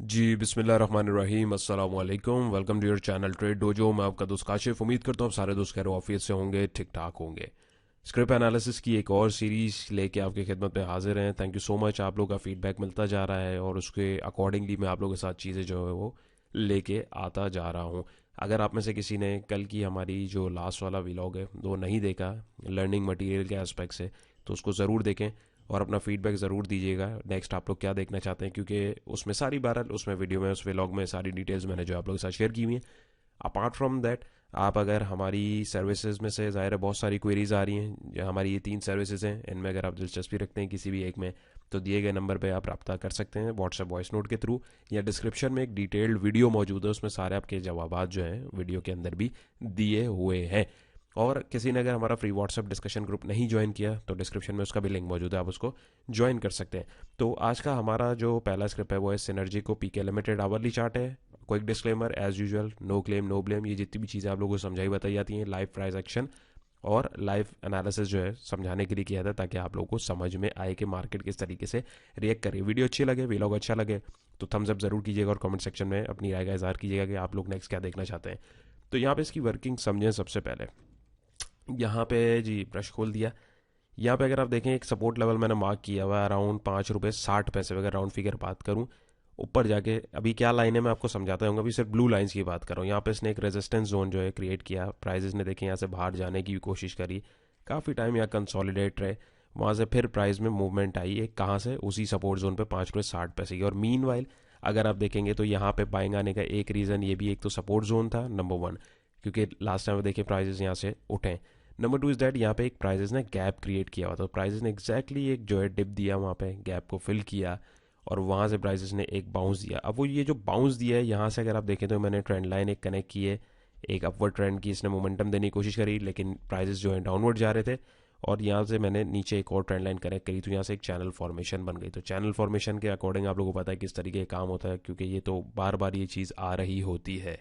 जी बिस्मिल्लाहिर्रहमानिर्रहीम अस्सलाम वालेकुम। Welcome to your channel trade dojo. मैं आपका दोस्त काशिफ। उम्मीद करता हूँ आप सारे दोस्त खैर ऑफिस से होंगे, ठीक ठाक होंगे। स्क्रिप्ट एनालिसिस की एक और सीरीज लेके आपकी खिदमत में हाजिर हैं। Thank you so much. आप लोगों का फीडबैक मिलता जा रहा है और उसके अकॉर्डिंगली मैं आप लोगों के साथ चीज़ें जो है वो लेके आता जा रहा हूँ। अगर आप में से किसी ने कल की हमारी जो लास्ट वाला व्लॉग है वो नहीं देखा लर्निंग मटेरियल के एस्पेक्ट से, तो उसको ज़रूर देखें और अपना फीडबैक ज़रूर दीजिएगा। नेक्स्ट आप लोग क्या देखना चाहते हैं, क्योंकि उसमें सारी बहरहाल उसमें वीडियो में उस व्लॉग में सारी डिटेल्स मैंने जो आप लोगों के साथ शेयर की हुई हैं। अपार्ट फ्रॉम दैट, आप अगर हमारी सर्विसेज में से ज़ाहिर है बहुत सारी क्वेरीज आ रही हैं, जो हमारी ये 3 सर्विसेज हैं, इनमें अगर आप दिलचस्पी रखते हैं किसी भी एक में, तो दिए गए नंबर पे आप रब्ता कर सकते हैं व्हाट्सएप वॉइस नोट के थ्रू, या डिस्क्रिप्शन में एक डिटेल्ड वीडियो मौजूद है, उसमें सारे आपके जवाबात जो हैं वीडियो के अंदर भी दिए हुए हैं। और किसी ने अगर हमारा फ्री व्हाट्सएप डिस्कशन ग्रुप नहीं ज्वाइन किया तो डिस्क्रिप्शन में उसका भी लिंक मौजूद है, आप उसको ज्वाइन कर सकते हैं। तो आज का हमारा जो पहला स्क्रिप्ट है वो है Synergy Co PK limited hourly chart है। Quick disclaimer as usual, no claim no blame, ये जितनी भी चीज़ें आप लोगों को समझाई बताई जाती हैं लाइव प्राइस एक्शन और लाइव एनालिसिस जो है समझाने के लिए किया था, ताकि आप लोगों को समझ में आए कि मार्केट किस तरीके से रिएक्ट करे। वीडियो अच्छी लगे, व्लॉग अच्छा लगे तो थम्स अप जरूर कीजिएगा और कमेंट सेक्शन में अपनी राय का इजहार कीजिएगा कि आप लोग नेक्स्ट क्या देखना चाहते हैं। तो यहाँ पे इसकी वर्किंग समझें। सबसे पहले यहाँ पे जी ब्रश खोल दिया। यहाँ पे अगर आप देखें एक सपोर्ट लेवल मैंने मार्क किया हुआ है अराउंड 5 रुपये 60 पैसे, अगर राउंड फिगर बात करूँ ऊपर जाके। अभी क्या लाइन है मैं आपको समझाता हूँ, अभी सिर्फ ब्लू लाइंस की बात कर रहा हूँ। यहाँ पे इसने एक रेजिस्टेंस जोन जो है क्रिएट किया, प्राइजेस ने देखे यहाँ से बाहर जाने की भी कोशिश करी, काफ़ी टाइम यहाँ कंसोलिडेट रहे, वहाँ से फिर प्राइस में मूवमेंट आई है कहाँ से, उसी सपोर्ट जोन पे 5 रुपये 60 पैसे की। और मीन वाइल अगर आप देखेंगे तो यहाँ पे बाइंग आने का एक रीज़न ये भी, एक तो सपोर्ट जोन था नंबर वन, क्योंकि लास्ट टाइम देखिए प्राइजेस यहाँ से उठे। नंबर टू इज़ दैट यहाँ पे एक प्राइजेस ने गैप क्रिएट किया हुआ था, प्राइजेस ने एग्जैक्टली एक जो है डिप दिया, वहाँ पे गैप को फिल किया और वहाँ से प्राइजेस ने एक बाउंस दिया। अब वो ये जो बाउंस दिया है यहाँ से अगर आप देखें तो मैंने ट्रेंड लाइन एक कनेक्ट की है, एक अपवर्ड ट्रेंड की इसने मोमेंटम देने की कोशिश करी, लेकिन प्राइजेस जो है डाउनवर्ड जा रहे थे और यहाँ से मैंने नीचे एक और ट्रेंड लाइन कनेक्ट करी, तो यहाँ से एक चैनल फॉर्मेशन बन गई। तो चैनल फॉर्मेशन के अकॉर्डिंग आप लोगों को पता है किस तरीके का काम होता है, क्योंकि ये तो बार बार ये चीज़ आ रही होती है।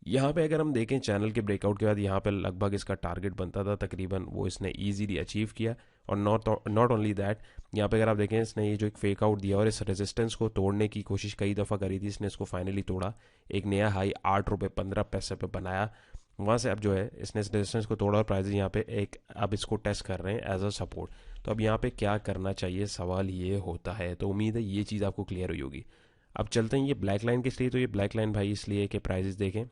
यहाँ पे अगर हम देखें चैनल के ब्रेकआउट के बाद यहाँ पे लगभग इसका टारगेट बनता था तकरीबन, वो इसने इजीली अचीव किया। और नॉट ओनली दैट, यहाँ पे अगर आप देखें इसने ये जो एक फेक आउट दिया और इस रेजिस्टेंस को तोड़ने की कोशिश कई दफ़ा करी थी, इसने इसको फाइनली तोड़ा, एक नया हाई 8 रुपये 15 पैसे पे बनाया। वहाँ से अब जो है इसने इस रेजिस्टेंस को तोड़ा और प्राइस यहाँ पे एक अब इसको टेस्ट कर रहे हैं एज अ सपोर्ट। तो अब यहाँ पे क्या करना चाहिए, सवाल ये होता है। तो उम्मीद है ये चीज़ आपको क्लियर हुई होगी। अब चलते हैं ये ब्लैक लाइन किस लिए, तो ये ब्लैक लाइन भाई इसलिए कि प्राइजेस देखें,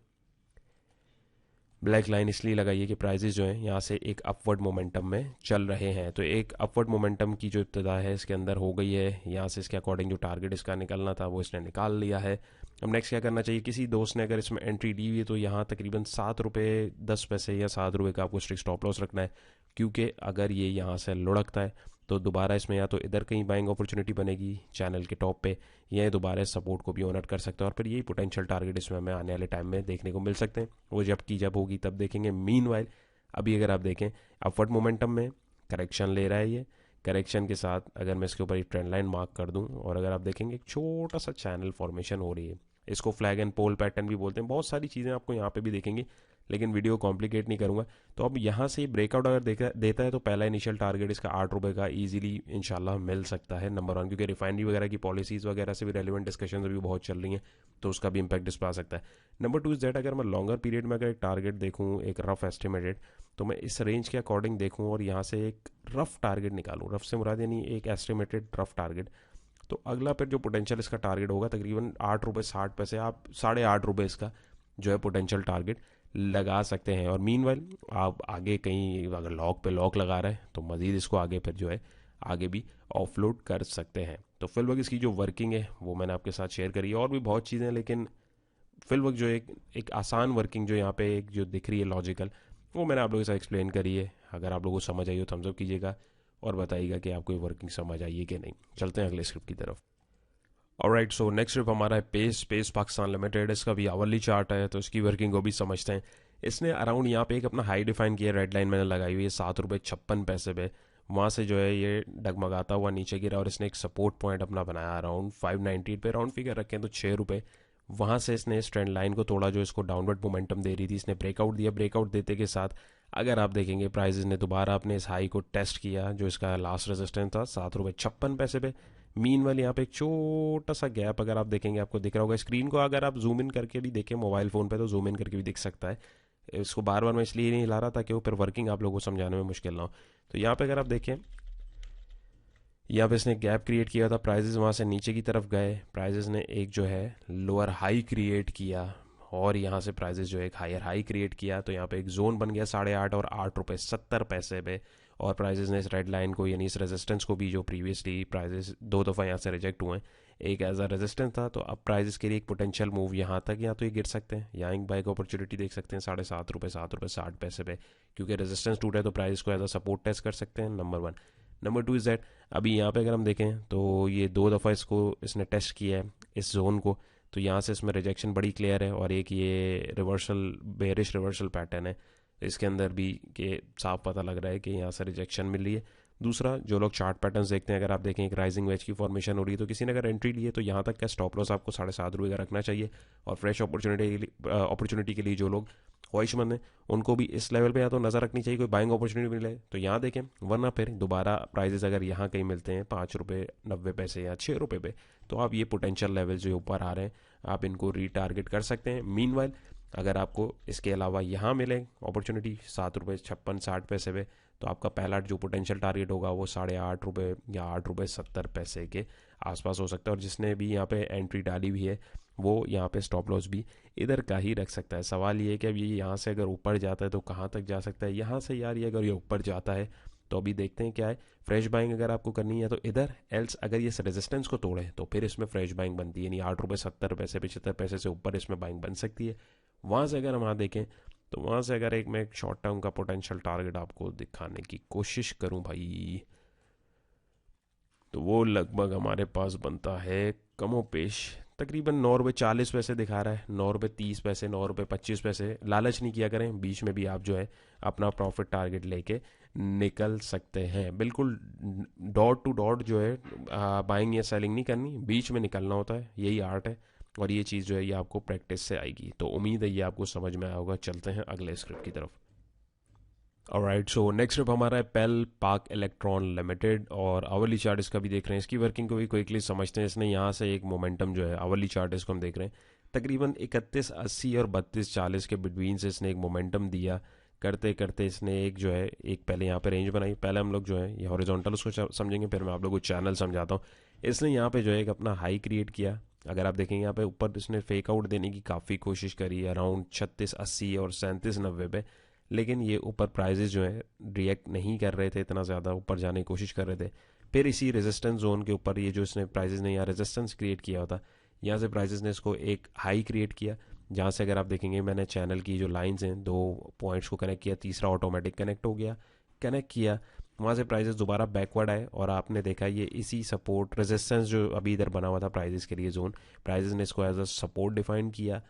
ब्लैक लाइन इसलिए लगाइए कि प्राइजेस जो हैं यहाँ से एक अपवर्ड मोमेंटम में चल रहे हैं। तो एक अपवर्ड मोमेंटम की जो इब्तदा है इसके अंदर हो गई है, यहाँ से इसके अकॉर्डिंग जो टारगेट इसका निकलना था वो इसने निकाल लिया है। अब नेक्स्ट क्या करना चाहिए, किसी दोस्त ने अगर इसमें एंट्री ली हुई है तो यहाँ तकरीबन 7 रुपये 10 पैसे या 7 रुपये का आपको स्ट्रिक्ट स्टॉप लॉस रखना है, क्योंकि अगर ये यहाँ से लुढ़कता है तो दोबारा इसमें या तो इधर कहीं बाइंग अपॉर्चुनिटी बनेगी चैनल के टॉप पे, या ये दोबारा सपोर्ट को भी ऑनर कर सकता है और फिर यही पोटेंशियल टारगेट इसमें हमें आने वाले टाइम में देखने को मिल सकते हैं। वो जब होगी तब देखेंगे। मीन वाइल अभी अगर आप देखें अपवर्ड मोमेंटम में करेक्शन ले रहा है, ये करेक्शन के साथ अगर मैं इसके ऊपर एक ट्रेंड लाइन मार्क कर दूं और अगर आप देखेंगे एक छोटा सा चैनल फॉर्मेशन हो रही है, इसको फ्लैग एंड पोल पैटर्न भी बोलते हैं, बहुत सारी चीज़ें आपको यहाँ पे भी देखेंगी, लेकिन वीडियो कॉम्प्लिकेट नहीं करूंगा। तो अब यहाँ से ब्रेकआउट अगर देता है तो पहला इनिशियल टारगेट इसका 8 रुपये का इजीली इंशाल्लाह मिल सकता है नंबर वन, क्योंकि रिफाइनरी वगैरह की पॉलिसीज़ वगैरह से भी रेलिवेंट डिस्कशन अभी बहुत चल रही हैं, तो उसका भी इंपैक्ट इस पर आ सकता है। नंबर टू इज़ दैट, अगर मैं लॉन्गर पीरियड में अगर एक टारगेट देखूँ एक रफ एस्टिमेटेड, तो मैं इस रेंज के अकॉर्डिंग देखूँ और यहाँ से एक रफ टारगेट निकालूँ, रफ से मुराद यानी एक एस्टिमेटेड रफ टारगेट, तो अगला फिर जो पोटेंशियल इसका टारगेट होगा तकरीबन 8 रुपये 60 पैसे, आप 8.5 रुपये इसका जो है पोटेंशियल टारगेट लगा सकते हैं। और मीन वाइल आप आगे कहीं अगर लॉक पे लॉक लगा रहे हैं तो मज़ीद इसको आगे फिर जो है आगे भी ऑफलोड कर सकते हैं। तो फिल वक्त इसकी जो वर्किंग है वो मैंने आपके साथ शेयर करी है, और भी बहुत चीज़ें हैं, लेकिन फिल वक्त जो एक आसान वर्किंग जो यहाँ पे एक जो दिख रही है लॉजिकल, वो मैंने आप लोगों के साथ एक्सप्लेन करी है। अगर आप लोगों को समझ आई हो थम्स अप कीजिएगा और बताइएगा कि आपको ये वर्किंग समझ आई है कि नहीं। चलते हैं अगले स्क्रिप्ट की तरफ। ऑलराइट, सो नेक्स्ट स्क्रिप्ट हमारा है पेस पाकिस्तान लिमिटेड। इसका भी आवरली चार्ट है तो इसकी वर्किंग को भी समझते हैं। इसने अराउंड यहाँ पे एक अपना हाई डिफाइन किया, रेड लाइन मैंने लगाई हुई है 7 रुपये 56 पैसे पे, वहाँ से जो है ये डगमगाता हुआ नीचे गिरा और इसने एक सपोर्ट पॉइंट अपना बनाया अराउंड 598 पे, राउंड फिगर रखें तो 6 रुपये। वहाँ से इसने इस ट्रेंड लाइन को तोड़ा जो इसको डाउनवर्ड मोमेंटम दे रही थी, इसने ब्रेकआउट दिया, ब्रेकआउट देते के साथ अगर आप देखेंगे प्राइजेस ने दोबारा अपने इस हाई को टेस्ट किया जो इसका लास्ट रेजिस्टेंस था 7 रुपये 56 पैसे पे, मीन वाले यहाँ पे एक छोटा सा गैप अगर आप देखेंगे आपको दिख रहा होगा। स्क्रीन को अगर आप जूम इन करके भी देखें मोबाइल फ़ोन पे तो जूम इन करके भी दिख सकता है। इसको बार बार मैं इसलिए नहीं हिला रहा ताकि वो फिर वर्किंग आप लोगों को समझाने में मुश्किल ना हो। तो यहाँ पे अगर आप देखें, यहाँ पे इसने गैप क्रिएट किया था, प्राइजेस वहाँ से नीचे की तरफ गए, प्राइजेस ने एक जो है लोअर हाई क्रिएट किया और यहाँ से प्राइजेस जो है एक हायर हाई क्रिएट किया। तो यहाँ पे एक जोन बन गया 8.5 और 8 रुपये 70 पैसे पे। और प्राइजेस ने इस रेड लाइन को यानी इस रेजिस्टेंस को भी, जो प्रीवियसली प्राइजेस 2 दफ़ा यहाँ से रिजेक्ट हुए हैं, एक एज अ रेजिस्टेंस था, तो अब प्राइजेस के लिए एक पोटेंशियल मूव यहाँ तक, या तो ये गिर सकते हैं, यहाँ एक बाइक अपॉर्चुनिटी देख सकते हैं 7.5 रुपये 7 रुपये 60 पैसे पे, क्योंकि रेजिस्टेंस टूटा है तो प्राइस को एज अ सपोर्ट टेस्ट कर सकते हैं। नंबर 1। नंबर 2 इज़ दैट अभी यहाँ पे अगर हम देखें तो ये 2 दफ़ा इसको इसने टेस्ट किया है इस जोन को, तो यहाँ से इसमें रिजेक्शन बड़ी क्लियर है और एक ये रिवर्सल बेरिश रिवर्सल पैटर्न है, इसके अंदर भी के साफ पता लग रहा है कि यहाँ से रिजेक्शन मिल रही है। दूसरा, जो लोग चार्ट पैटर्न्स देखते हैं, अगर आप देखें एक राइजिंग वेज की फॉर्मेशन हो रही है, तो किसी ने अगर एंट्री ली है तो यहाँ तक का स्टॉप लॉस आपको 7.5 रुपये का रखना चाहिए। और फ्रेश अपॉर्चुनिटी के लिए जो लोग ख्वाहिशमंद हैं उनको भी इस लेवल पे या तो नज़र रखनी चाहिए, कोई बाइंग अपॉर्चुनिटी मिले तो यहाँ देखें, वरना फिर दोबारा प्राइजेस अगर यहाँ कहीं मिलते हैं 5 रुपये 90 पैसे या 6 रुपये पे, तो आप ये पोटेंशियल लेवल जो ऊपर आ रहे हैं आप इनको रीटारगेट कर सकते हैं। मीनवाइल अगर आपको इसके अलावा यहाँ मिले अपॉर्चुनिटी 7 रुपये 56 60 पैसे पे, तो आपका पहला जो पोटेंशियल टारगेट होगा वो 8.5 रुपये या 8 रुपये 70 पैसे के आसपास हो सकता है। और जिसने भी यहाँ पे एंट्री डाली हुई है वो यहाँ पे स्टॉप लॉस भी इधर का ही रख सकता है। सवाल ये है कि अब ये यहाँ से अगर ऊपर जाता है तो कहाँ तक जा सकता है। यहाँ से यार ये अगर ये ऊपर जाता है तो अभी देखते हैं क्या है। फ्रेश बाइंग अगर आपको करनी है तो इधर, एल्स अगर ये रेजिस्टेंस को तोड़े तो फिर इसमें फ्रेश बाइंग बनती है, यानी 8 रुपये 70 पैसे 75 पैसे से ऊपर इसमें बाइंग बन सकती है। वहाँ से अगर हम वहाँ देखें तो वहाँ से अगर मैं एक शॉर्ट टर्म का पोटेंशियल टारगेट आपको दिखाने की कोशिश करूँ भाई, तो वो लगभग हमारे पास बनता है कमोपेश तकरीबन 9 रुपये 40 पैसे दिखा रहा है, 9 रुपये 30 पैसे 9 रुपये 25 पैसे। लालच नहीं किया करें, बीच में भी आप जो है अपना प्रॉफिट टारगेट लेके निकल सकते हैं। बिल्कुल डॉट टू डॉट जो है बाइंग या सेलिंग नहीं करनी, बीच में निकलना होता है, यही आर्ट है। और ये चीज़ जो है ये आपको प्रैक्टिस से आएगी, तो उम्मीद है ये आपको समझ में आया होगा। चलते हैं अगले स्क्रिप्ट की तरफ। ऑलराइट, सो नेक्स्ट स्टेप हमारा है पेल पाक इलेक्ट्रॉन लिमिटेड, और आवरली चार्ट इसका भी देख रहे हैं, इसकी वर्किंग को भी क्विकली समझते हैं। इसने यहाँ से एक मोमेंटम जो है, आवरली चार्ट इसको हम देख रहे हैं, तकरीबन 3180 और 3240 के बिटवीन से इसने एक मोमेंटम दिया। करते करते इसने एक जो है एक पहले यहाँ पे रेंज बनाई। पहले हम लोग जो है ये हॉरिजॉन्टल उसको समझेंगे, फिर मैं आप लोगों को चैनल समझाता हूँ। इसने यहाँ पे जो है एक अपना हाई क्रिएट किया। अगर आप देखेंगे यहाँ पे ऊपर इसने फेक आउट देने की काफ़ी कोशिश करी अराउंड 3680 और 3790 पे, लेकिन ये ऊपर प्राइजेस जो है रिएक्ट नहीं कर रहे थे, इतना ज़्यादा ऊपर जाने की कोशिश कर रहे थे। फिर इसी रेजिस्टेंस जोन के ऊपर ये जो इसने प्राइजेस ने यहाँ रेजिस्टेंस क्रिएट किया होता, यहाँ से प्राइजेस ने इसको एक हाई क्रिएट किया, जहाँ से अगर आप देखेंगे मैंने चैनल की जो लाइंस हैं 2 पॉइंट्स को कनेक्ट किया, तीसरा ऑटोमेटिक कनेक्ट हो गया, कनेक्ट किया, वहाँ से प्राइजेस दोबारा बैकवर्ड आए और आपने देखा ये इसी सपोर्ट रेजिस्टेंस जो अभी इधर बना हुआ था प्राइजेस के लिए जोन, प्राइजेस ने इसको एज अ सपोर्ट डिफाइन किया।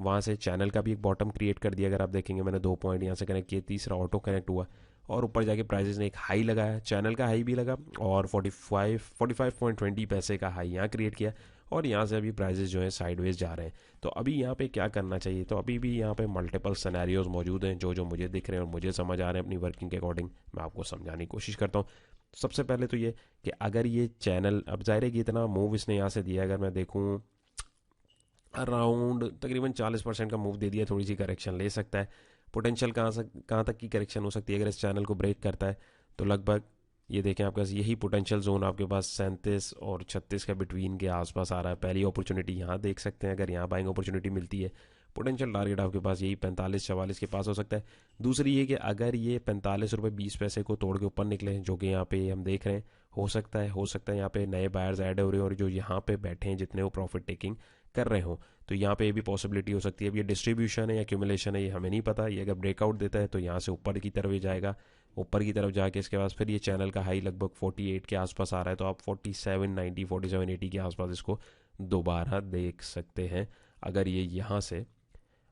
वहाँ से चैनल का भी एक बॉटम क्रिएट कर दिया। अगर आप देखेंगे मैंने 2 पॉइंट यहाँ से कनेक्ट किए, तीसरा ऑटो कनेक्ट हुआ और ऊपर जाके प्राइजेस ने एक हाई लगाया, चैनल का हाई भी लगा और 45.20 पैसे का हाई यहाँ क्रिएट किया। और यहाँ से अभी प्राइजेस जो है साइडवेज जा रहे हैं। तो अभी यहाँ पे क्या करना चाहिए, तो अभी भी यहाँ पे मल्टीपल सिनेरियोज मौजूद हैं जो मुझे दिख रहे हैं और मुझे समझ आ रहे हैं अपनी वर्किंग के अकॉर्डिंग, मैं आपको समझाने की कोशिश करता हूँ। सबसे पहले तो ये कि अगर ये चैनल, अब जाहिर है कि इतना मूव इसने यहाँ से दिया, अगर मैं देखूँ अराउंड तकरीबन 40% का मूव दे दिया, थोड़ी सी करेक्शन ले सकता है। पोटेंशियल कहाँ तक की करेक्शन हो सकती है अगर इस चैनल को ब्रेक करता है, तो लगभग ये देखें आपके पास यही पोटेंशियल जोन आपके पास 37 और 36 के बिटवीन के आसपास आ रहा है। पहली अपॉर्चुनिटी यहाँ देख सकते हैं, अगर यहाँ बाइंग अपॉर्चुनिटी मिलती है, पोटेंशियल टारगेट आपके पास यही 45-44 के पास हो सकता है। दूसरी ये कि अगर ये 45 रुपये 20 पैसे को तोड़ के ऊपर निकले, जो कि यहाँ पे हम देख रहे हैं, हो सकता है यहाँ पे नए बायर्स ऐड हो रहे हैं और जो यहाँ पे बैठे हैं जितने वो प्रॉफिट टेकिंग कर रहे हो, तो यहाँ पे ये भी पॉसिबिलिटी हो सकती है। अब ये डिस्ट्रीब्यूशन है या एक्यूमुलेशन है ये हमें नहीं पता। ये अगर ब्रेकआउट देता है तो यहाँ से ऊपर की तरफ ही जाएगा, ऊपर की तरफ जाके इसके बाद फिर ये चैनल का हाई लगभग 48 के आसपास आ रहा है, तो आप 4790 4780 के आसपास इसको दोबारा देख सकते हैं। अगर ये यहाँ से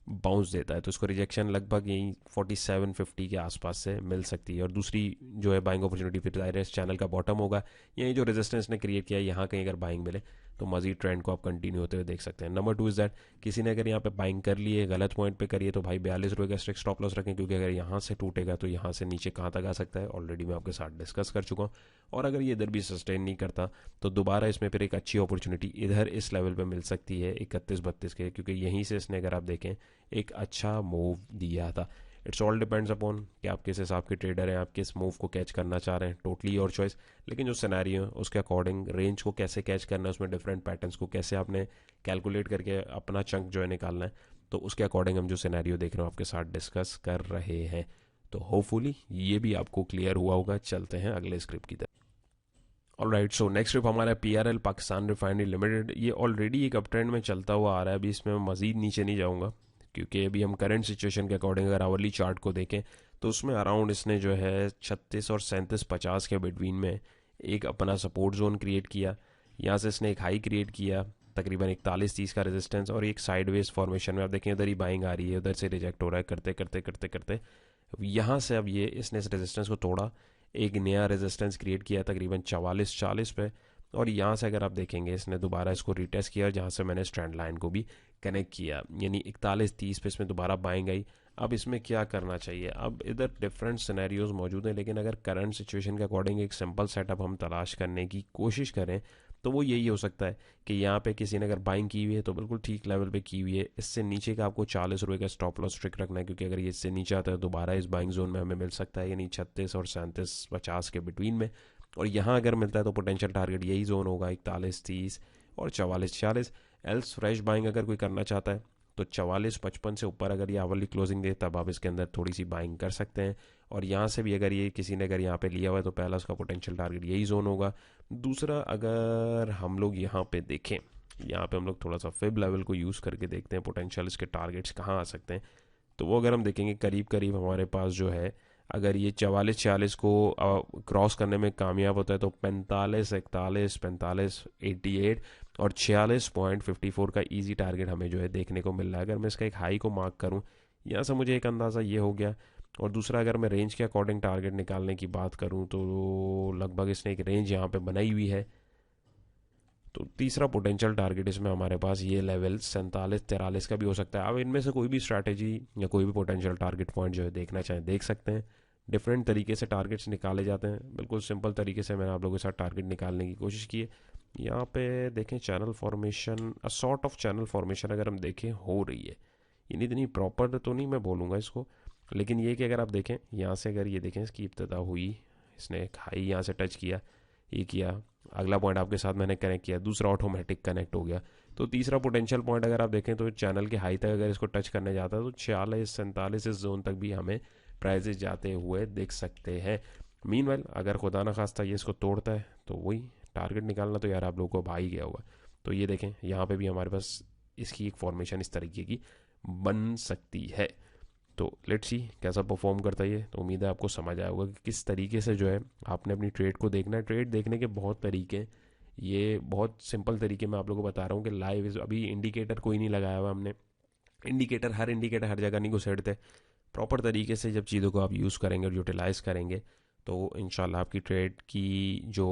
बाउंस देता है तो इसको रिजेक्शन लगभग यही 4750 के आसपास से मिल सकती है। और दूसरी जो है बाइंग अपॉर्चुनिटी फिर इस चैनल का बॉटम होगा, यही जो रेजिस्टेंस ने क्रिएट किया है यहाँ कहीं अगर बाइंग मिले तो मजीद ट्रेंड को आप कंटिन्यू होते हुए देख सकते हैं। नंबर 2 इज़ दैट किसी ने अगर यहाँ पे बाइंग कर लिए गलत पॉइंट पे करिए तो भाई 42 रुपये का स्ट्रिक्ट स्टॉप लॉस रखें, क्योंकि अगर यहाँ से टूटेगा तो यहाँ से नीचे कहाँ तक आ सकता है ऑलरेडी मैं आपके साथ डिस्कस कर चुका हूँ। और अगर ये इधर भी सस्टेन नहीं करता तो दोबारा इसमें फिर एक अच्छी अपॉर्चुनिटी इधर इस लेवल पे मिल सकती है 31-32 के, क्योंकि यहीं से इसने अगर आप देखें एक अच्छा मूव दिया था। इट्स ऑल डिपेंड्स अपॉन कि आप किस हिसाब के ट्रेडर हैं, आप किस मूव को कैच करना चाह रहे हैं, टोटली योर चॉइस। लेकिन जो सिनेरियो है उसके अकॉर्डिंग रेंज को कैसे कैच करना है, उसमें डिफरेंट पैटर्न्स को कैसे आपने कैलकुलेट करके अपना चंक जो है निकालना है, तो उसके अकॉर्डिंग हम जो सिनेरियो देख रहे हो आपके साथ डिस्कस कर रहे हैं। तो होपफुली ये भी आपको क्लियर हुआ होगा। चलते हैं अगले स्क्रिप्ट की तरफ। ऑलराइट, सो नेक्स्ट स्क्रिप्ट हमारा PRL पाकिस्तान रिफाइनरी लिमिटेड। ये ऑलरेडी एक अप ट्रेंड में चलता हुआ आ रहा है, अभी इसमें मैं मजीद नीचे नहीं जाऊँगा क्योंकि अभी हम करंट सिचुएशन के अकॉर्डिंग अगर आवरली चार्ट को देखें तो उसमें अराउंड इसने जो है 36 और 37-50 के बिटवीन में एक अपना सपोर्ट जोन क्रिएट किया। यहाँ से इसने एक हाई क्रिएट किया तकरीबन 41-30 का रेजिस्टेंस, और एक साइडवेज फॉर्मेशन में आप देखें उधर ही बाइंग आ रही है, उधर से रिजेक्ट हो रहा है, करते करते करते करते यहाँ से अब ये इसने इस रेजिस्टेंस को तोड़ा, एक नया रेजिस्टेंस क्रिएट किया तकरीबन 44-40 पे, और यहाँ से अगर आप देखेंगे इसने दोबारा इसको रिटेस्ट किया जहाँ से मैंने स्ट्रैंड लाइन को भी कनेक्ट किया, यानी 41-30 पे इसमें दोबारा बाइंग आई। अब इसमें क्या करना चाहिए, अब इधर डिफरेंट सिनेरियोज मौजूद हैं, लेकिन अगर करंट सिचुएशन के अकॉर्डिंग एक सिंपल सेटअप हम तलाश करने की कोशिश करें तो वो यही हो सकता है कि यहाँ पे किसी ने अगर बाइंग की हुई है तो बिल्कुल ठीक लेवल पे की हुई है, इससे नीचे का आपको 40 रुपये का स्टॉप लॉस स्ट्रिक रखना है, क्योंकि अगर ये इससे नीचे आता है दोबारा इस बाइंग जोन में हमें मिल सकता है, यानी 36 और 37-50 के बिटवीन में। और यहाँ अगर मिलता है तो पोटेंशियल टारगेट यही जोन होगा 41-30 और 44-46। एल्स फ्रेश बाइंग अगर कोई करना चाहता है तो 44-55 से ऊपर अगर ये आवरली क्लोजिंग दे तब आप इसके अंदर थोड़ी सी बाइंग कर सकते हैं। और यहाँ से भी अगर ये किसी ने अगर यहाँ पे लिया हुआ है तो पहला उसका पोटेंशियल टारगेट यही जोन होगा। दूसरा अगर हम लोग यहाँ पे देखें, यहाँ पे हम लोग थोड़ा सा फिब लेवल को यूज़ करके देखते हैं पोटेंशियल इसके टारगेट्स कहाँ आ सकते हैं, तो वो अगर हम देखेंगे करीब करीब हमारे पास जो है अगर ये 44-46 को क्रॉस करने में कामयाब होता है तो 45-41, 45-88 और 46.54 का इजी टारगेट हमें जो है देखने को मिल रहा है। अगर मैं इसका एक हाई को मार्क करूं, यहाँ से मुझे एक अंदाज़ा ये हो गया। और दूसरा अगर मैं रेंज के अकॉर्डिंग टारगेट निकालने की बात करूं तो लगभग इसने एक रेंज यहाँ पे बनाई हुई है। तो तीसरा पोटेंशियल टारगेट इसमें हमारे पास ये लेवल 47-43 का भी हो सकता है। अब इनमें से कोई भी स्ट्रैटेजी या कोई भी पोटेंशियल टारगेट पॉइंट जो है देखना चाहें देख सकते हैं। डिफरेंट तरीके से टारगेट्स निकाले जाते हैं, बिल्कुल सिंपल तरीके से मैंने आप लोगों के साथ टारगेट निकालने की कोशिश की है। यहाँ पे देखें channel formation, a sort of channel formation अगर हम देखें हो रही है, ये इतनी प्रॉपर तो नहीं मैं बोलूँगा इसको, लेकिन ये कि अगर आप देखें यहाँ से अगर ये देखें इसकी इब्तिदा हुई, इसने एक हाई यहाँ से टच किया, ये किया, अगला पॉइंट आपके साथ मैंने कनेक्ट किया, दूसरा ऑटोमेटिक कनेक्ट हो गया। तो तीसरा पोटेंशियल पॉइंट अगर आप देखें तो चैनल के हाई तक अगर इसको टच करने जाता है तो 46-47 इस जोन तक भी हमें प्राइजेस जाते हुए देख सकते हैं। मीनवाइल अगर खुदा न खास्ता ये इसको तोड़ता है तो वही टारगेट निकालना तो यार आप लोगों को भाई गया होगा। तो ये देखें यहाँ पे भी हमारे पास इसकी एक फॉर्मेशन इस तरीके की बन सकती है। तो लेट्स सी कैसा परफॉर्म करता है ये, तो उम्मीद है आपको समझ आया होगा कि किस तरीके से जो है आपने अपनी ट्रेड को देखना है। ट्रेड देखने के बहुत तरीके, ये बहुत सिंपल तरीके मैं आप लोगों को बता रहा हूँ कि लाइव अभी इंडिकेटर कोई नहीं लगाया हुआ हमने, इंडिकेटर हर जगह नहीं घुसेड़ते। प्रॉपर तरीके से जब चीज़ों को आप यूज़ करेंगे और यूटिलाइज़ करेंगे तो इंशाल्लाह आपकी ट्रेड की जो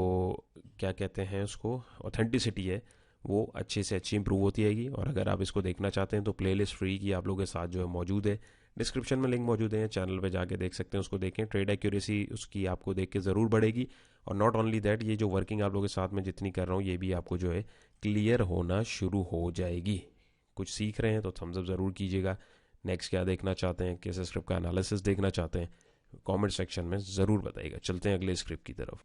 क्या कहते हैं उसको ऑथेंटिसिटी है वो अच्छे से अच्छी इंप्रूव होती रहेगी। और अगर आप इसको देखना चाहते हैं तो प्लेलिस्ट फ्री की आप लोगों के साथ जो है मौजूद है, डिस्क्रिप्शन में लिंक मौजूद है, चैनल पे जाके देख सकते हैं, उसको देखें। ट्रेड एक्यूरेसी उसकी आपको देख के ज़रूर बढ़ेगी। और नॉट ओनली दैट, ये जो वर्किंग आप लोगों के साथ में जितनी कर रहा हूँ ये भी आपको जो है क्लियर होना शुरू हो जाएगी। कुछ सीख रहे हैं तो थम्स अप ज़रूर कीजिएगा। नेक्स्ट क्या देखना चाहते हैं, किस स्क्रिप्ट का एनालिसिस देखना चाहते हैं, कमेंट सेक्शन में ज़रूर बताइएगा। चलते हैं अगले स्क्रिप्ट की तरफ।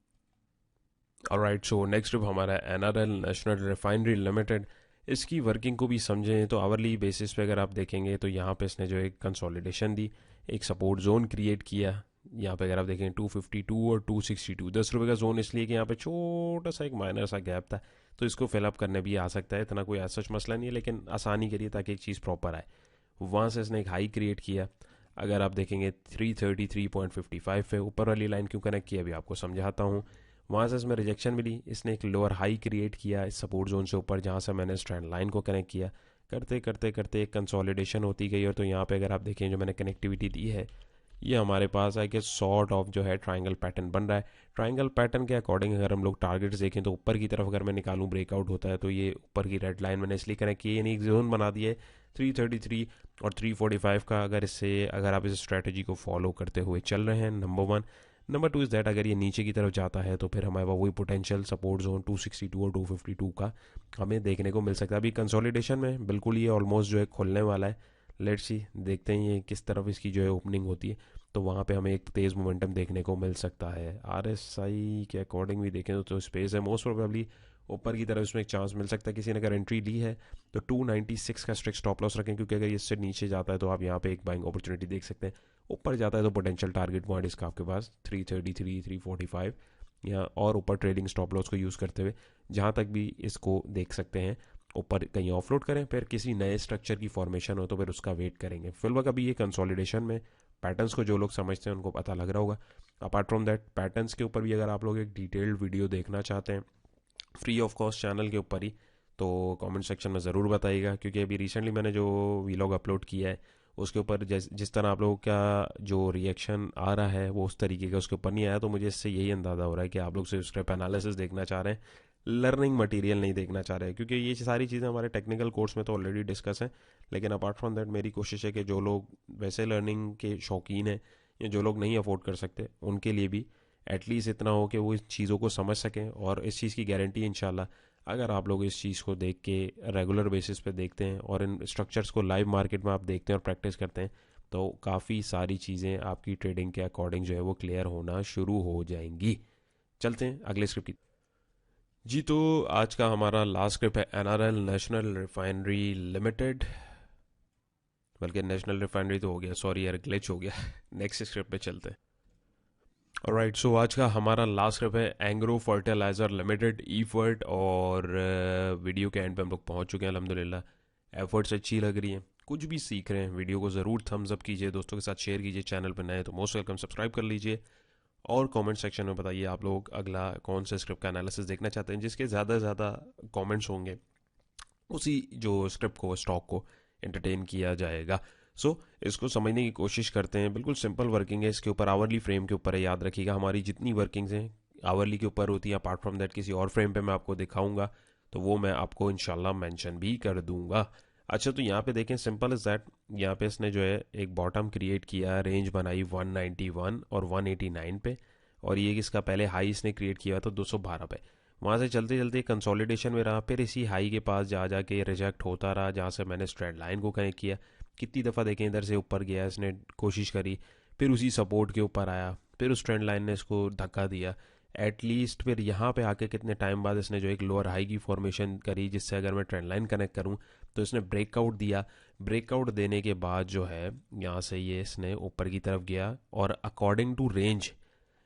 ऑलराइट, सो नेक्स्ट स्क्रिप्ट हमारा NRL नेशनल रिफाइनरी लिमिटेड। इसकी वर्किंग को भी समझें तो आवरली बेसिस पे अगर आप देखेंगे तो यहाँ पे इसने जो एक कंसोलिडेशन दी, एक सपोर्ट जोन क्रिएट किया। यहाँ पे अगर आप देखें 252 और 262, 10 रुपये का जोन, इसलिए कि यहाँ पे छोटा सा एक माइनर सा गैप था, तो इसको फिलअप करने भी आ सकता है, इतना कोई ऐसा मसला नहीं है, लेकिन आसानी के लिए ताकि एक चीज़ प्रॉपर आए। वहाँ से इसने एक हाई क्रिएट किया। अगर आप देखेंगे 333.55 पे ऊपर वाली लाइन क्यों कनेक्ट किया अभी आपको समझाता हूँ। वहाँ से इसमें रिजेक्शन मिली, इसने एक लोअर हाई क्रिएट किया इस सपोर्ट जोन से ऊपर, जहाँ से मैंने स्ट्रैंड लाइन को कनेक्ट किया। करते करते करते एक कंसोलिडेशन होती गई, और तो यहाँ पे अगर आप देखें जो मैंने कनेक्टिविटी दी है ये हमारे पास है कि सॉर्ट ऑफ जो है ट्राइंगल पैटर्न बन रहा है। ट्राइंगल पैटर्न के अकॉर्डिंग अगर हम लोग टारगेट्स देखें तो ऊपर की तरफ अगर मैं निकालूं ब्रेकआउट होता है, तो ये ऊपर की रेड लाइन मैंने इसलिए कनेक्ट की है, यानी एक जोन बना दिया है 333 और 345 का। अगर आप इस स्ट्रेटजी को फॉलो करते हुए चल रहे हैं, number one. Number two is that अगर ये नीचे की तरफ जाता है तो फिर हमारे पास वही पोटेंशियल सपोर्ट जोन 262 और 252 का हमें देखने को मिल सकता है। अभी कंसोलिडेशन में बिल्कुल ये ऑलमोस्ट जो है खुलने वाला है। लेट्स सी, देखते हैं ये किस तरफ इसकी जो है ओपनिंग होती है, तो वहाँ पे हमें एक तेज़ मोमेंटम देखने को मिल सकता है। आरएसआई के अकॉर्डिंग भी देखें तो स्पेस है, मोस्ट प्रोबेबली ऊपर की तरफ इसमें एक चांस मिल सकता है। किसी ने अगर एंट्री ली है तो 296 का स्ट्रिक्ट स्टॉप लॉस रखें, क्योंकि अगर ये इससे नीचे जाता है तो आप यहाँ पे एक बाइंग अपॉर्चुनिटी देख सकते हैं। ऊपर जाता है तो पोटेंशियल टारगेट पॉइंट इसका आपके पास 333 345 या और ऊपर ट्रेडिंग स्टॉप लॉस को यूज़ करते हुए जहाँ तक भी इसको देख सकते हैं। ऊपर कहीं ऑफलोड करें, फिर किसी नए स्ट्रक्चर की फॉर्मेशन हो तो फिर उसका वेट करेंगे। फिलहाल अभी ये कंसोलिडेशन में पैटर्न्स को जो लोग समझते हैं उनको पता लग रहा होगा। अपार्ट फ्रॉम दैट पैटर्न्स के ऊपर भी अगर आप लोग एक डिटेल्ड वीडियो देखना चाहते हैं फ्री ऑफ कॉस्ट चैनल के ऊपर ही, तो कमेंट सेक्शन में ज़रूर बताइएगा, क्योंकि अभी रिसेंटली मैंने जो वीलॉग अपलोड किया है उसके ऊपर जिस तरह आप लोगों का जो रिएक्शन आ रहा है वो उस तरीके का उसके ऊपर नहीं आया, तो मुझे इससे यही अंदाज़ा हो रहा है कि आप लोग सिर्फ स्क्रिप्ट एनालिसिस देखना चाह रहे हैं, लर्निंग मटेरियल नहीं देखना चाह रहे हैं। क्योंकि ये सारी चीज़ें हमारे टेक्निकल कोर्स में तो ऑलरेडी डिस्कस हैं, लेकिन अपार्ट फ्रॉम दैट मेरी कोशिश है कि जो लोग वैसे लर्निंग के शौकीन हैं या जो लोग नहीं अफोर्ड कर सकते उनके लिए भी एटलीस्ट इतना हो कि वो इस चीज़ों को समझ सकें। और इस चीज़ की गारंटी इंशाल्लाह अगर आप लोग इस चीज़ को देख के रेगुलर बेसिस पे देखते हैं और इन स्ट्रक्चर्स को लाइव मार्केट में आप देखते हैं और प्रैक्टिस करते हैं, तो काफ़ी सारी चीज़ें आपकी ट्रेडिंग के अकॉर्डिंग जो है वो क्लियर होना शुरू हो जाएंगी। चलते हैं अगले स्क्रिप्ट की जी। तो आज का हमारा लास्ट स्क्रिप्ट है एनआरएल, नेशनल रिफाइनरी लिमिटेड। बल्कि नेशनल रिफाइनरी तो हो गया, सॉरी यार ग्लिच हो गया। नेक्स्ट स्क्रिप्ट पे चलते हैं। राइट, सो आज का हमारा लास्ट स्क्रिप्ट है एंग्रो फर्टिलाइजर लिमिटेड, ईफर्ट। और वीडियो के एंड पे हम लोग पहुंच चुके हैं अल्हम्दुलिल्लाह। एफर्ट्स अच्छी लग रही हैं, कुछ भी सीख रहे हैं, वीडियो को ज़रूर थम्स अप कीजिए, दोस्तों के साथ शेयर कीजिए, चैनल पर नए तो मोस्ट वेलकम सब्सक्राइब कर लीजिए। और कमेंट सेक्शन में बताइए आप लोग अगला कौन से स्क्रिप्ट का एनालिसिस देखना चाहते हैं, जिसके ज़्यादा से ज़्यादा कमेंट्स होंगे उसी जो स्क्रिप्ट को, स्टॉक को एंटरटेन किया जाएगा। इसको समझने की कोशिश करते हैं। बिल्कुल सिंपल वर्किंग है, इसके ऊपर आवरली फ्रेम के ऊपर है, याद रखिएगा हमारी जितनी वर्किंग्स हैं आवरली के ऊपर होती हैं। अपार्ट फ्रॉम दैट किसी और फ्रेम पे मैं आपको दिखाऊंगा तो वो मैं आपको इंशाल्लाह मेंशन भी कर दूंगा। अच्छा, तो यहाँ पे देखें, सिंपल इज दैट, यहाँ पे इसने जो है एक बॉटम क्रिएट किया, रेंज बनाई 191 और 189 पे, और ये इसका पहले हाई इसने क्रिएट किया था 212 पे। वहाँ से चलते चलते कंसोलिडेशन में रहा, फिर इसी हाई के पास जा जाके रिजेक्ट होता रहा, जहाँ से मैंने स्ट्रेट लाइन को कनेक्ट किया। कितनी दफ़ा देखें इधर से ऊपर गया, इसने कोशिश करी, फिर उसी सपोर्ट के ऊपर आया, फिर उस ट्रेंड लाइन ने इसको धक्का दिया एटलीस्ट। फिर यहाँ पे आके कितने टाइम बाद इसने जो एक लोअर हाई की फॉर्मेशन करी, जिससे अगर मैं ट्रेंड लाइन कनेक्ट करूँ तो इसने ब्रेकआउट दिया। ब्रेकआउट देने के बाद जो है यहाँ से ये इसने ऊपर की तरफ गया, और अकॉर्डिंग टू रेंज,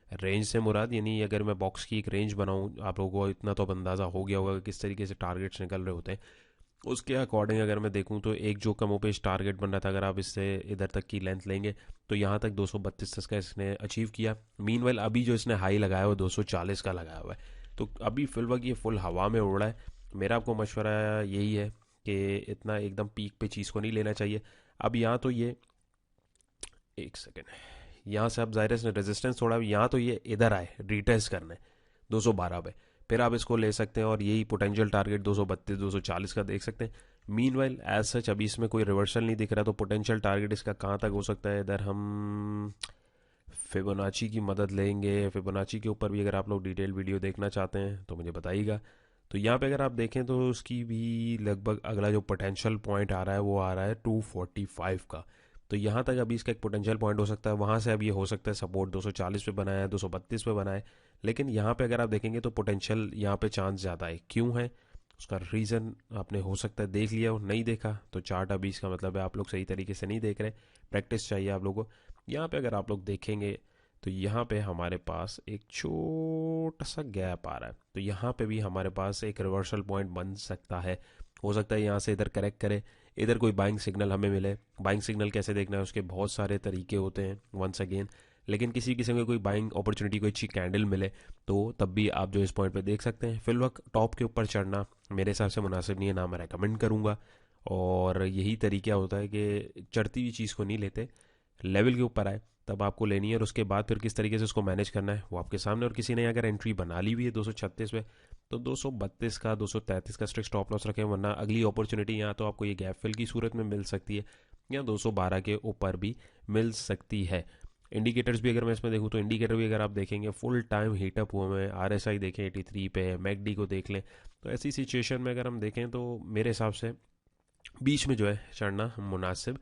रेंज से मुराद यानी अगर मैं बॉक्स की एक रेंज बनाऊँ, आप लोगों को इतना तो अब अंदाज़ा हो गया होगा कि किस तरीके से टारगेट्स निकल रहे होते हैं। उसके अकॉर्डिंग अगर मैं देखूं तो एक जो कमोपेश टारगेट बन रहा था, अगर आप इससे इधर तक की लेंथ लेंगे तो यहाँ तक 232 का इसने अचीव किया। मीनवाइल अभी जो इसने हाई लगाया हुआ 240 का लगाया हुआ है, तो अभी फिलहाल ये फुल हवा में उड़ रहा है। मेरा आपको मशवरा यही है कि इतना एकदम पीक पे चीज़ को नहीं लेना चाहिए। अब यहाँ तो ये एक सेकेंड, यहाँ से अब ज़ाहिर ने रेजिस्टेंस थोड़ा, यहाँ तो ये इधर आए रिटेस्ट करने 212 पे, फिर आप इसको ले सकते हैं और यही पोटेंशियल टारगेट 232 240 का देख सकते हैं। मीनवाइल एज सच अभी इसमें कोई रिवर्सल नहीं दिख रहा, तो पोटेंशियल टारगेट इसका कहाँ तक हो सकता है, इधर हम फिबोनाची की मदद लेंगे। फिबोनाची के ऊपर भी अगर आप लोग डिटेल वीडियो देखना चाहते हैं तो मुझे बताइएगा। तो यहाँ पे अगर आप देखें तो उसकी भी लगभग अगला जो पोटेंशियल पॉइंट आ रहा है वो आ रहा है 245 का, तो यहाँ तक अभी इसका एक पोटेंशियल पॉइंट हो सकता है। वहाँ से अब ये हो सकता है सपोर्ट 240 पे बनाया है, 232 पे बनाए, लेकिन यहाँ पे अगर आप देखेंगे तो पोटेंशियल यहाँ पे चांस ज़्यादा है। क्यों है उसका रीज़न आपने हो सकता है देख लिया हो, नहीं देखा तो चार्ट अभी इसका मतलब है आप लोग सही तरीके से नहीं देख रहे, प्रैक्टिस चाहिए आप लोगों को। यहाँ पे अगर आप लोग देखेंगे तो यहाँ पे हमारे पास एक छोटा सा गैप आ रहा है, तो यहाँ पे भी हमारे पास एक रिवर्सल पॉइंट बन सकता है। हो सकता है यहाँ से इधर करेक्ट करे, इधर कोई बाइंग सिग्नल हमें मिले। बाइंग सिग्नल कैसे देखना है, उसके बहुत सारे तरीके होते हैं वंस अगेन, लेकिन किसी किस्म की कोई बाइंग अपॉर्चुनिटी, कोई अच्छी कैंडल मिले तो तब भी आप जो इस पॉइंट पे देख सकते हैं। फिल वक्त टॉप के ऊपर चढ़ना मेरे हिसाब से मुनासिब नहीं है, ना मैं रेकमेंड करूँगा। और यही तरीका होता है कि चढ़ती हुई चीज़ को नहीं लेते, लेवल के ऊपर आए तब आपको लेनी है, और उसके बाद फिर किस तरीके से उसको मैनेज करना है वो आपके सामने। और किसी ने अगर एंट्री बना ली हुई है 236 पे, तो 232 का 233 का स्ट्रिक्ट स्टॉप लॉस रखें, वरना अगली अपॉर्चुनिटी यहाँ तो आपको ये गैप फिल की सूरत में मिल सकती है, या 212 के ऊपर भी मिल सकती है। इंडिकेटर्स भी अगर मैं इसमें देखूँ तो इंडिकेटर भी अगर आप देखेंगे फुल टाइम हीटअप हुए हैं। आरएसआई देखें 83 पे है, मैकडी को देख लें, तो ऐसी सिचुएशन में अगर हम देखें तो मेरे हिसाब से बीच में जो है चढ़ना मुनासिब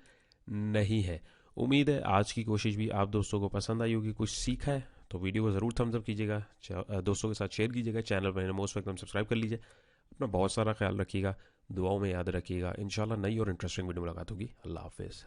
नहीं है। उम्मीद है आज की कोशिश भी आप दोस्तों को पसंद आई होगी, कुछ सीखा है तो वीडियो को ज़रूर थम्स अप कीजिएगा, दोस्तों के साथ शेयर कीजिएगा, चैनल पर मोस्ट वेलकम सब्सक्राइब कर लीजिए। अपना बहुत सारा ख्याल रखिएगा, दुआओं में याद रखिएगा। इंशाल्लाह नई और इंटरेस्टिंग वीडियो मुलाकात होगी। अल्लाह हाफिज़।